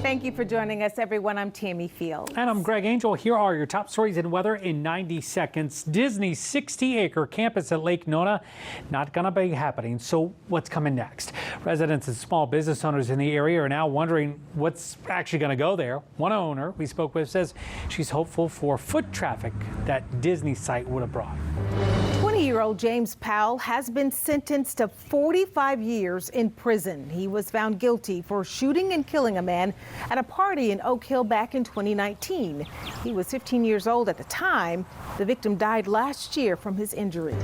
Thank you for joining us, everyone. I'm Tammy Fields. And I'm Greg Angel. Here are your top stories in weather in 90 seconds. Disney's 60-acre campus at Lake Nona not going to be happening. So what's coming next? Residents and small business owners in the area are now wondering what's actually going to go there. One owner we spoke with says she's hopeful for foot traffic that Disney site would have brought. 20-year-old James Powell has been sentenced to 45 years in prison. He was found guilty for shooting and killing a man at a party in Oak Hill back in 2019. He was 15 years old at the time. The victim died last year from his injuries.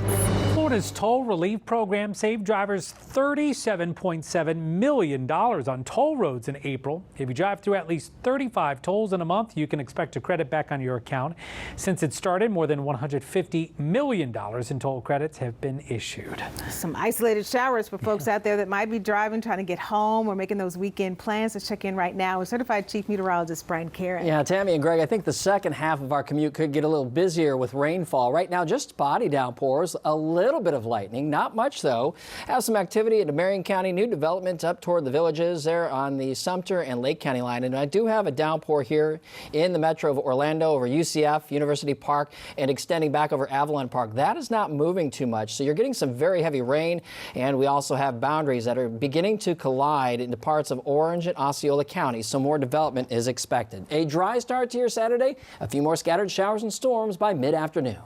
Florida's toll relief program saved drivers $37.7 million on toll roads in April. If you drive through at least 35 tolls in a month, you can expect a credit back on your account. Since it started, more than $150 million in toll credits have been issued. Some isolated showers for folks out there that might be driving, trying to get home, or making those weekend plans. Let's check in right now with Certified Chief Meteorologist Brian Karen. Yeah, Tammy and Greg, I think the second half of our commute could get a little busier with rainfall. Right now, just spotty downpours, a little bit of lightning, not much though. Have some activity into Marion County, new development up toward the villages there on the Sumter and Lake County line. And I do have a downpour here in the metro of Orlando over UCF, University Park, and extending back over Avalon Park. That is not moving too much, so you're getting some very heavy rain, and we also have boundaries that are beginning to collide into parts of Orange and Osceola counties, so more development is expected. A dry start to your Saturday, a few more scattered showers and storms by mid-afternoon.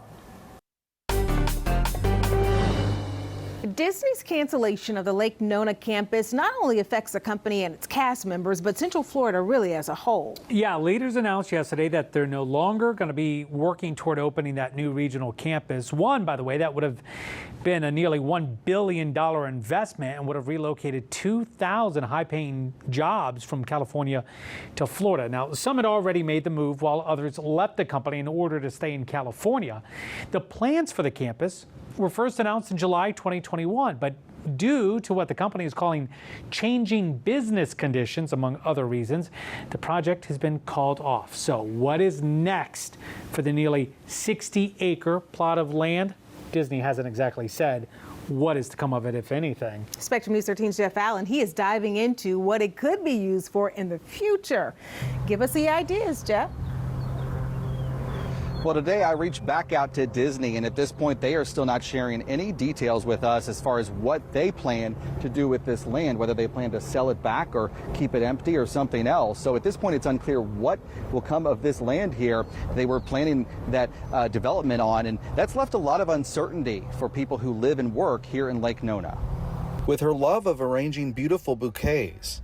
Disney's cancellation of the Lake Nona campus not only affects the company and its cast members, but Central Florida really as a whole. Yeah, leaders announced yesterday that they're no longer going to be working toward opening that new regional campus. One, by the way, that would have been a nearly $1 billion investment and would have relocated 2,000 high-paying jobs from California to Florida. Now, some had already made the move while others left the company in order to stay in California. The plans for the campus were first announced in July 2021, but due to what the company is calling changing business conditions, among other reasons, the project has been called off. So what is next for the nearly 60-acre plot of land? Disney hasn't exactly said what is to come of it, if anything. Spectrum News 13's Jeff Allen, he is diving into what it could be used for in the future. Give us the ideas, Jeff. Well, today I reached back out to Disney, and at this point they are still not sharing any details with us as far as what they plan to do with this land, whether they plan to sell it back or keep it empty or something else. So at this point it's unclear what will come of this land here they were planning that development on, and that's left a lot of uncertainty for people who live and work here in Lake Nona. With her love of arranging beautiful bouquets,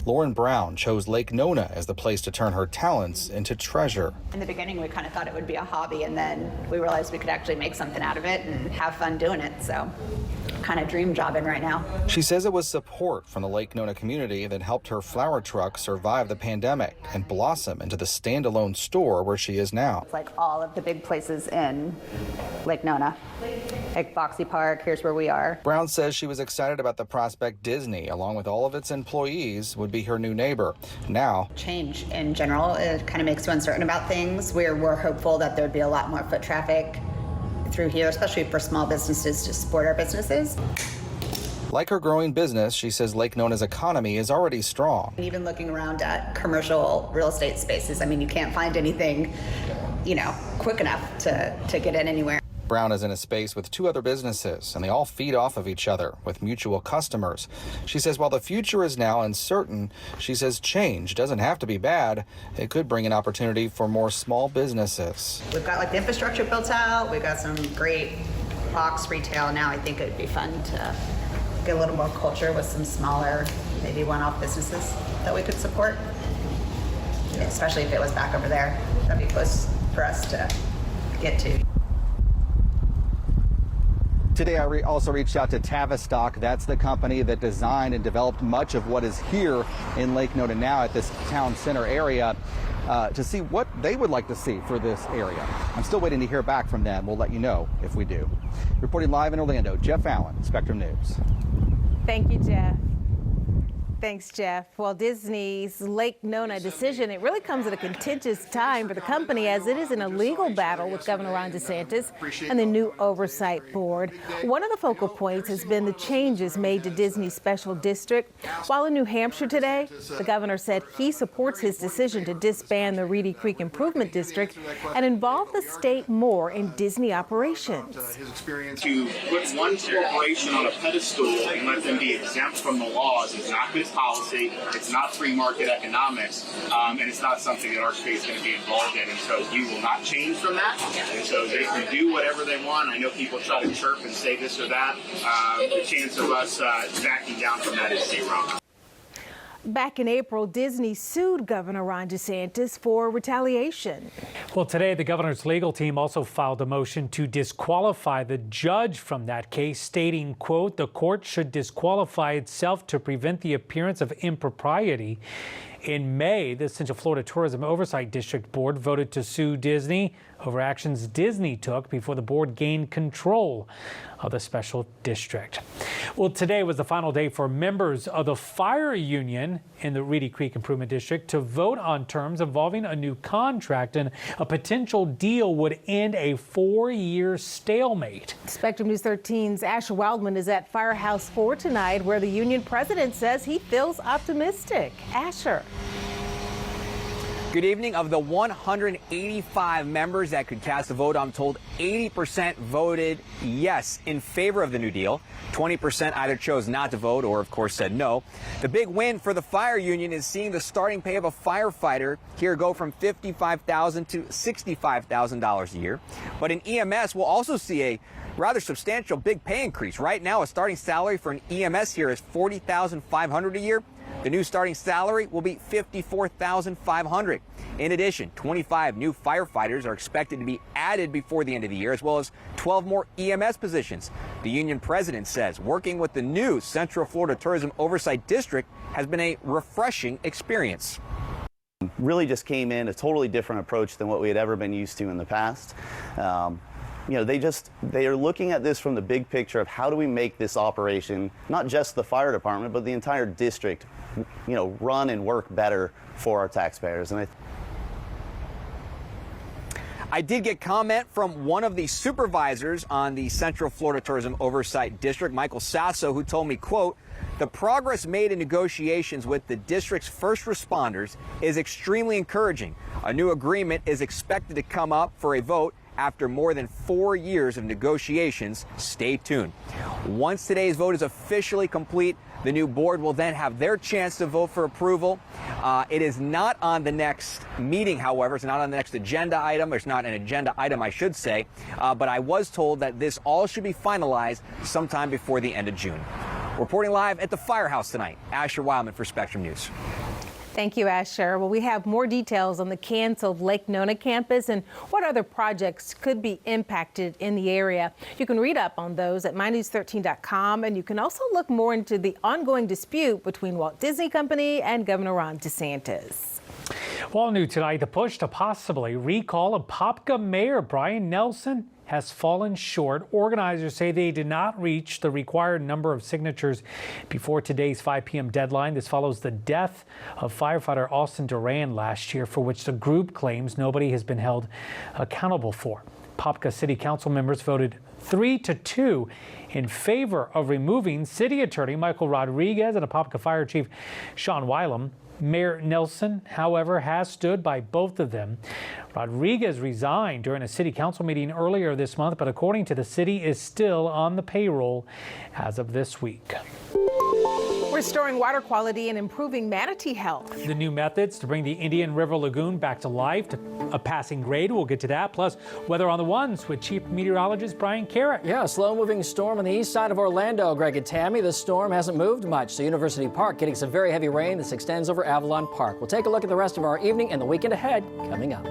Lauren Brown chose Lake Nona as the place to turn her talents into treasure. In the beginning, we kind of thought it would be a hobby, and then we realized we could actually make something out of it and have fun doing it. So kind of dream jobbing right now. She says it was support from the Lake Nona community that helped her flower truck survive the pandemic and blossom into the standalone store where she is now. It's like all of the big places in Lake Nona, like Boxy Park, here's where we are. Brown says she was excited about the prospect Disney, along with all of its employees, would be her new neighbor. Now, Change in general, it kind of makes you uncertain about things. We're hopeful that there'd be a lot more foot traffic through here, especially for small businesses to support our businesses. like her growing business, she says Lake Nona's economy is already strong. Even looking around at commercial real estate spaces, I mean, you can't find anything, quick enough to get in anywhere. Brown is in a space with two other businesses, and they all feed off of each other with mutual customers. She says while the future is now uncertain, she says change doesn't have to be bad. It could bring an opportunity for more small businesses. We've got the infrastructure built out. We've got some great box retail. Now I think it would be fun to get a little more culture with some smaller, maybe one-off businesses that we could support. Yeah, especially if it was back over there. That'd be close for us to get to. Today I also reached out to Tavistock. That's the company that designed and developed much of what is here in Lake Nona now at this town center area to see what they would like to see for this area. I'm still waiting to hear back from them. We'll let you know if we do. Reporting live in Orlando, Jeff Allen, Spectrum News. Thank you, Jeff. Thanks, Jeff. Well, Disney's Lake Nona decision, it really comes at a contentious time for the company as it is in a legal battle with Governor Ron DeSantis and the new oversight board. One of the focal points has been the changes made to Disney's special district. While in New Hampshire today, the governor said he supports his decision to disband the Reedy Creek Improvement District and involve the state more in Disney operations. To put one corporation on a pedestal and let them be exempt from the laws is not good policy, it's not free market economics, and it's not something that our state's going to be involved in. And so you will not change from that. And so they can do whatever they want. I know people try to chirp and say this or that. The chance of us backing down from that is zero. Back in April, Disney sued Governor Ron DeSantis for retaliation. Well, today, the governor's legal team also filed a motion to disqualify the judge from that case, stating, quote, the court should disqualify itself to prevent the appearance of impropriety. In May, the Central Florida Tourism Oversight District Board voted to sue Disney over actions Disney took before the board gained control of the special district. Well, today was the final day for members of the fire union in the Reedy Creek Improvement District to vote on terms involving a new contract, and a potential deal would end a 4-year stalemate. Spectrum News 13's Asher Wildman is at Firehouse 4 tonight, where the union president says he feels optimistic. Asher. Good evening. Of the 185 members that could cast a vote, I'm told 80% voted yes in favor of the new deal. 20% either chose not to vote or, of course, said no. The big win for the fire union is seeing the starting pay of a firefighter here go from $55,000 to $65,000 a year. But in EMS, we'll also see a rather substantial big pay increase. Right now, a starting salary for an EMS here is $40,500 a year. The new starting salary will be $54,500. In addition, 25 new firefighters are expected to be added before the end of the year, as well as 12 more EMS positions. The union president says working with the new Central Florida Tourism Oversight District has been a refreshing experience. Really just came in a totally different approach than what we had ever been used to in the past. You know, they are looking at this from the big picture of how do we make this operation, not just the fire department, but the entire district, you know, run and work better for our taxpayers. And I did get comment from one of the supervisors on the Central Florida Tourism Oversight District, Michael Sasso, who told me, quote, the progress made in negotiations with the district's first responders is extremely encouraging. A new agreement is expected to come up for a vote after more than 4 years of negotiations. Stay tuned. Once today's vote is officially complete, the new board will then have their chance to vote for approval. It is not on the next meeting, however. It's not on the next agenda item. It's not an agenda item, I should say. But I was told that this all should be finalized sometime before the end of June. Reporting live at the firehouse tonight, Asher Wildman for Spectrum News. Thank you, Asher. Well, we have more details on the canceled Lake Nona campus and what other projects could be impacted in the area. You can read up on those at mynews13.com, and you can also look more into the ongoing dispute between Walt Disney Company and Governor Ron DeSantis. Well, new tonight, the push to possibly recall Apopka Mayor Brian Nelson has fallen short. Organizers say they did not reach the required number of signatures before today's 5 p.m. deadline. This follows the death of firefighter Austin Duran last year, for which the group claims nobody has been held accountable for. Apopka City Council members voted 3-2 in favor of removing City Attorney Michael Rodriguez and Apopka Fire Chief Sean Wylam. Mayor Nelson, however, has stood by both of them. Rodriguez resigned during a city council meeting earlier this month, but according to the city, is still on the payroll as of this week. Restoring water quality and improving manatee health. The new methods to bring the Indian River Lagoon back to life, to a passing grade. We'll get to that. Plus, weather on the ones with Chief Meteorologist Brian Carrick. Yeah, a slow-moving storm on the east side of Orlando, Greg and Tammy. The storm hasn't moved much, so University Park getting some very heavy rain. This extends over Avalon Park. We'll take a look at the rest of our evening and the weekend ahead coming up.